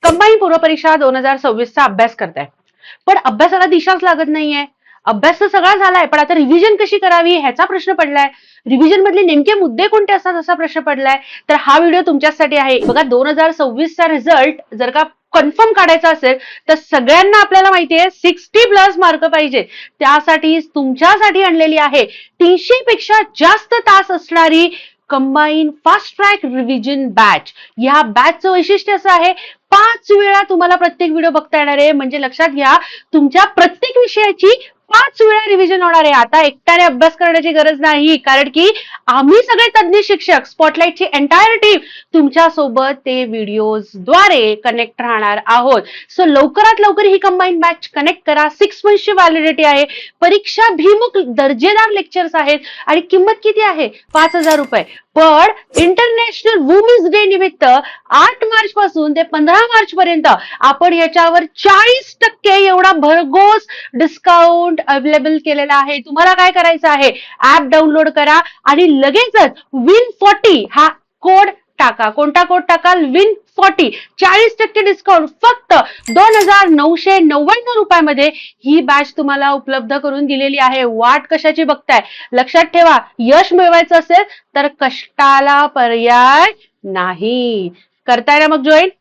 Combine पूर्व परीक्षा 2026चा अभ्यास करताय, पण अभ्यासाला दिशाच लागत नाहीये. अभ्यास तर सगळा झालाय, पण आता रिव्हिजन कशी करावी ह्याचा प्रश्न पडलाय. रिव्हिजन मधले नेमके मुद्दे कोणते असतात असा प्रश्न पडलाय. तर हा व्हिडिओ तुमच्यासाठी आहे. बघा, 2026चा रिझल्ट जर का कन्फर्म काढायचा असेल तर सगळ्यांना आपल्याला माहितीये 60+ मार्क पाहिजे. त्यासाठी तुमच्यासाठी आणलेली आहे 300 पेक्षा जास्त तास असणारी combine fast track revision batch. या बॅचचं वैशिष्ट्य असं आहे, 5 वेळा तुम्हाला प्रत्येक व्हिडिओ बघता येणार आहे. म्हणजे लक्षात घ्या, तुमच्या प्रत्येक विषयाची 5 वेळा रिव्हिजन होणार आहे. आता एकट्याने अभ्यास करण्याची गरज नाही, कारण की आम्ही सगळे तज्ञ शिक्षक, स्पॉटलाइटची एंटायर टीम तुमच्या सोबत ते व्हिडिओद्वारे कनेक्ट राहणार आहोत. सो लवकरात लवकर ही कंबाईन बॅच कनेक्ट करा. 6 मंथची व्हॅलिडिटी आहे. परीक्षा भिमुख दर्जेदार लेक्चर्स आहेत आणि किंमत किती आहे? 5,000 रुपये. पण इंटरनॅशनल वुमेन्स डे निमित्त 8 मार्च पासून ते 15 मार्च पर्यंत आपण याच्यावर 40% एवढा भरघोस डिस्काउंट अवेलेबल केलेला आहे. तुम्हाला काय करायचं आहे? ऍप डाउनलोड करा आणि लगेचच WIN40 हा कोड टाका. कोणता कोड टाकाल? WIN40. 40% डिस्काउंट फक्त 2,999 रुपयामध्ये ही बॅच तुम्हाला उपलब्ध करून दिलेली आहे. वाट कशाची बघताय? लक्षात ठेवा, यश मिळवायचं असेल तर कष्टाला पर्याय नाही. करताय ना मग जॉईन?